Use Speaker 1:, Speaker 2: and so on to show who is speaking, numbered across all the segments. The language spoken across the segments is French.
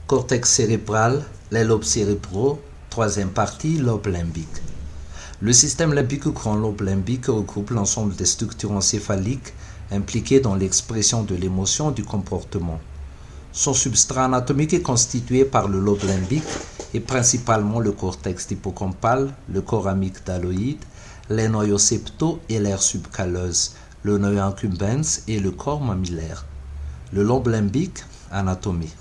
Speaker 1: Cortex cérébral, les lobes cérébraux, troisième partie, lobe limbique. Le système limbique ou grand lobe limbique regroupe l'ensemble des structures encéphaliques impliquées dans l'expression de l'émotion et du comportement. Son substrat anatomique est constitué par le lobe limbique et principalement le cortex hippocampal, le corps amygdaloïde, les noyaux septaux et l'aire subcalleuse, le noyau incumbens et le corps mammillaire. Le lobe limbique, anatomie.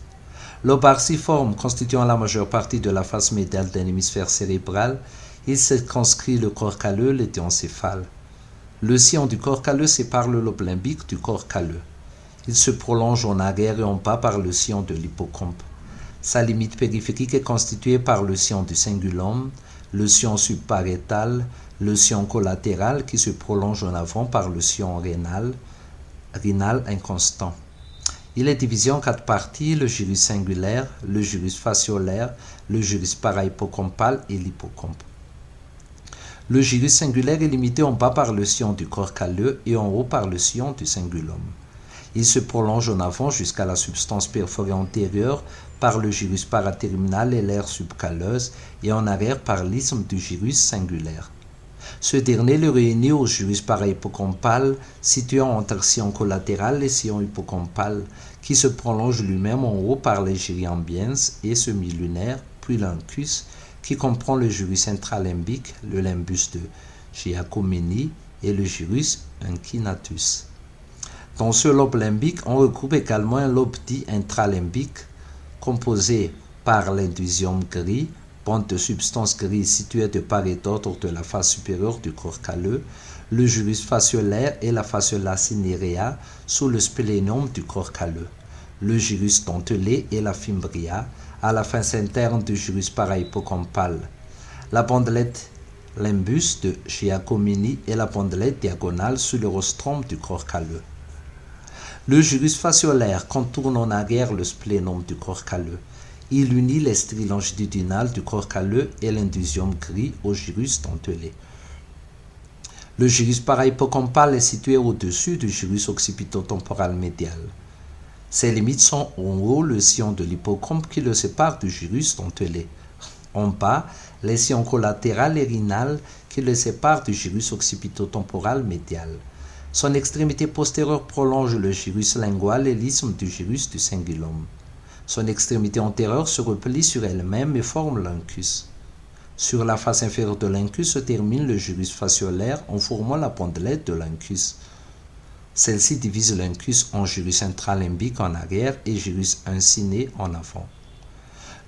Speaker 1: Lobe arciforme constituant la majeure partie de la face médiale d'un hémisphère cérébral, il circonscrit le corps calleux, l'éthéencéphale. Le sillon du corps calleux sépare le lobe limbique du corps calleux. Il se prolonge en arrière et en bas par le sillon de l'hippocampe. Sa limite périphérique est constituée par le sillon du cingulum, le sillon subpariétal, le sillon collatéral qui se prolonge en avant par le sillon rénal inconstant. Il est divisé en 4 parties, le gyrus singulaire, le gyrus fasciolaire, le gyrus parahippocampal et l'hippocampe. Le gyrus singulaire est limité en bas par le sillon du corps calleux et en haut par le sillon du cingulum. Il se prolonge en avant jusqu'à la substance perforée antérieure par le gyrus paraterminal et l'aire subcalleuse et en arrière par l'isthme du gyrus singulaire. Ce dernier le réunit au gyrus parahippocampal situé entre sillon collatéral et sillon hippocampal qui se prolonge lui-même en haut par les gyri ambiens et semi-lunaire, puis l'incus qui comprend le gyrus intralimbique, le limbus de Giacometti et le gyrus inclinatus. Dans ce lobe limbique, on regroupe également un lobe dit intralimbique composé par l'indusium gris, bande de substance grise située de part et d'autre de la face supérieure du corps calleux, le gyrus fasciolaire et la fasciole cinerea sous le splénum du corps calleux, le gyrus dentelé et la fimbria à la face interne du gyrus parahippocampal, la bandelette limbus de Giacometti et la bandelette diagonale sous le rostrum du corps calleux. Le gyrus fasciolaire contourne en arrière le splénum du corps calleux. Il unit les stries longitudinales du corps calleux et l'indusium gris au gyrus dentelé. Le gyrus parahippocampal est situé au-dessus du gyrus occipito-temporal médial. Ses limites sont en haut le sillon de l'hippocampe qui le sépare du gyrus dentelé. En bas, les sillons collatéral et rénal qui le séparent du gyrus occipito-temporal médial. Son extrémité postérieure prolonge le gyrus lingual et l'isthme du gyrus du cingulum. Son extrémité antérieure se replie sur elle-même et forme l'incus. Sur la face inférieure de l'incus se termine le gyrus fasciolaire en formant la bandelette de l'incus. Celle-ci divise l'incus en gyrus intralimbique en arrière et gyrus inciné en avant.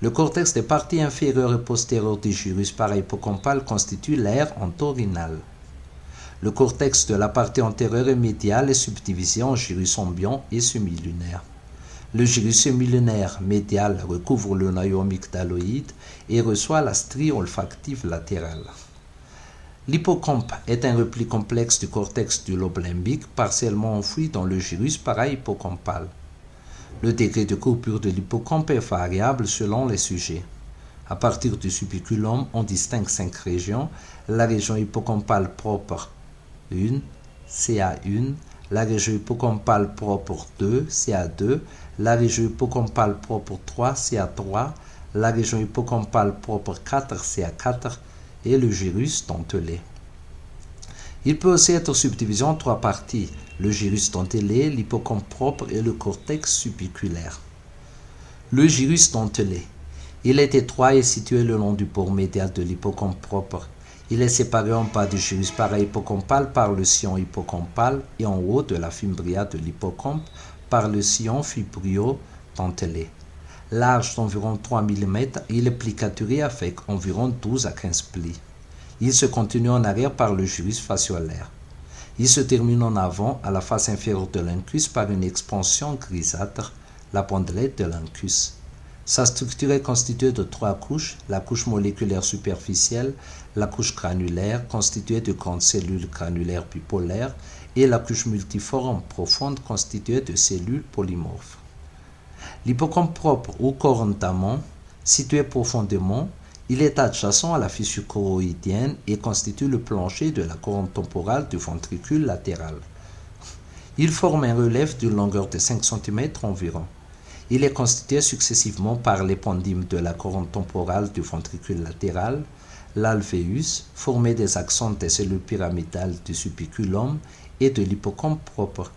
Speaker 1: Le cortex des parties inférieures et postérieures du gyrus parahippocampal constitue l'aire entorhinale. Le cortex de la partie antérieure et médiale est subdivisé en gyrus ambiant et semi-lunaire. Le gyrus semi-lunaire médial recouvre le noyau amygdaloïde et reçoit la strie olfactive latérale. L'hippocampe est un repli complexe du cortex du lobe limbique partiellement enfoui dans le gyrus parahippocampal. Le degré de coupure de l'hippocampe est variable selon les sujets. À partir du subiculum, on distingue 5 régions, la région hippocampale propre 1, CA1, la région hippocampale propre 2, CA2, la région hippocampale propre 3, CA3, la région hippocampale propre 4, CA4 et le gyrus dentelé. Il peut aussi être subdivisé en 3 parties, le gyrus dentelé, l'hippocampe propre et le cortex subiculaire. Le gyrus dentelé. Il est étroit et situé le long du bord médial de l'hippocampe propre. Il est séparé en bas du gyrus parahippocampal par le sillon hippocampal et en haut de la fimbria de l'hippocampe par le sillon fibrio-dentelé. Large d'environ 3 mm, il est plicaturé avec environ 12 à 15 plis. Il se continue en arrière par le gyrus fasciolaire. Il se termine en avant à la face inférieure de l'incus par une expansion grisâtre, la bandelette de l'incus. Sa structure est constituée de 3 couches, la couche moléculaire superficielle, la couche granulaire constituée de grandes cellules granulaires bipolaires et la couche multiforme profonde constituée de cellules polymorphes. L'hippocampe propre ou corps entamant, situé profondément, il est adjacent à la fissure choroïdienne et constitue le plancher de la couronne temporale du ventricule latéral. Il forme un relief d'une longueur de 5 cm environ. Il est constitué successivement par l'éponyme de la couronne temporale du ventricule latéral, l'alvéus, formé des axons des cellules pyramidales du subiculum et de l'hippocampe propre,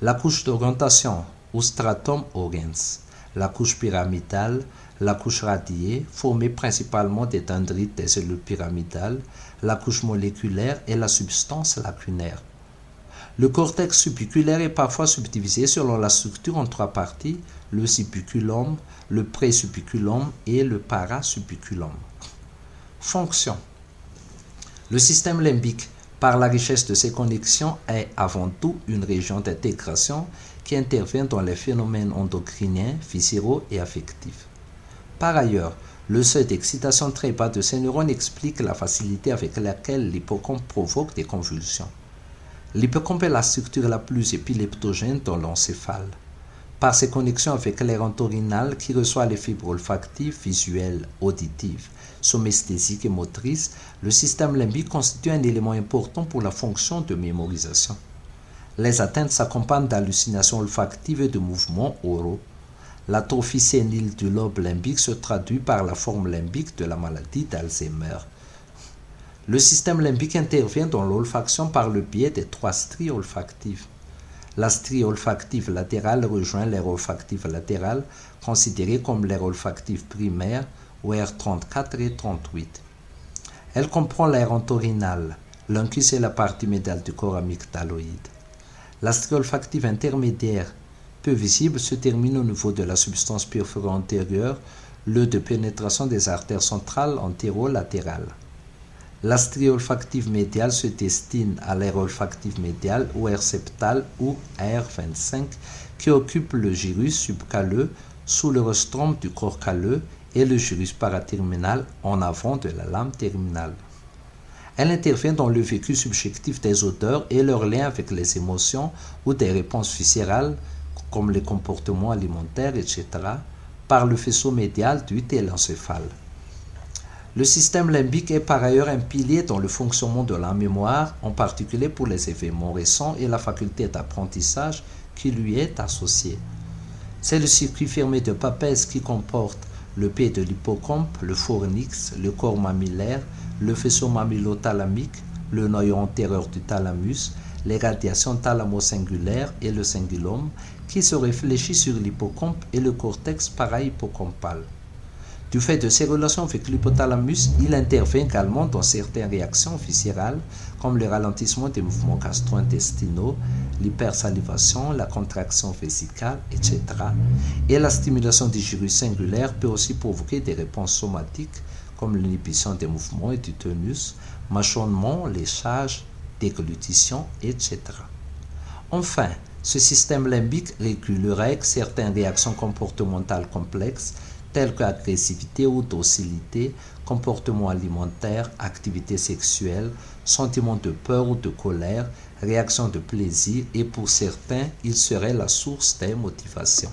Speaker 1: la couche d'orientation ou stratum oriens, la couche pyramidale, la couche radiée, formée principalement des dendrites des cellules pyramidales, la couche moléculaire et la substance lacunaire. Le cortex subiculaire est parfois subdivisé selon la structure en trois parties, le subiculum, le présubiculum et le parasubiculum. Fonction. Le système limbique, par la richesse de ses connexions, est avant tout une région d'intégration qui intervient dans les phénomènes endocriniens, viscéraux et affectifs. Par ailleurs, le seuil d'excitation très bas de ces neurones explique la facilité avec laquelle l'hippocampe provoque des convulsions. L'hippocampe est la structure la plus épileptogène dans l'encéphale. Par ses connexions avec l'aire entorhinale qui reçoit les fibres olfactives, visuelles, auditives, somesthésiques et motrices, le système limbique constitue un élément important pour la fonction de mémorisation. Les atteintes s'accompagnent d'hallucinations olfactives et de mouvements oraux. L'atrophie sénile du lobe limbique se traduit par la forme limbique de la maladie d'Alzheimer. Le système limbique intervient dans l'olfaction par le biais des trois stries olfactives. La strie olfactive latérale rejoint l'aire olfactive latérale, considérée comme l'aire olfactive primaire, ou R34 et 38. Elle comprend l'aire entorhinale. L'uncus est la partie médiale du corps amygdaloïde. La strie olfactive intermédiaire, peu visible, se termine au niveau de la substance purpurée antérieure, le de pénétration des artères centrales antérolatérales. La strie olfactive médiale se destine à l'aire olfactive médiale ou aire septale ou R25 qui occupe le gyrus subcalleux sous le rostrum du corps calleux et le gyrus paraterminal en avant de la lame terminale. Elle intervient dans le vécu subjectif des odeurs et leur lien avec les émotions ou des réponses viscérales comme les comportements alimentaires, etc., par le faisceau médial du télencéphale. Le système limbique est par ailleurs un pilier dans le fonctionnement de la mémoire, en particulier pour les événements récents et la faculté d'apprentissage qui lui est associée. C'est le circuit fermé de Papez qui comporte le pied de l'hippocampe, le fornix, le corps mammillaire, le faisceau mammillothalamique, le noyau antérieur du thalamus, les radiations thalamo-singulaires et le cingulum qui se réfléchit sur l'hippocampe et le cortex parahippocampal. Du fait de ses relations avec l'hypothalamus, il intervient également dans certaines réactions viscérales, comme le ralentissement des mouvements gastro-intestinaux, l'hypersalivation, la contraction vésicale, etc. Et la stimulation du gyrus singulaire peut aussi provoquer des réponses somatiques, comme l'inhibition des mouvements et du tonus, mâchonnement, léchage, déglutition, etc. Enfin, ce système limbique régule certaines réactions comportementales complexes, telles que agressivité ou docilité, comportement alimentaire, activité sexuelle, sentiment de peur ou de colère, réaction de plaisir et pour certains, il serait la source des motivations.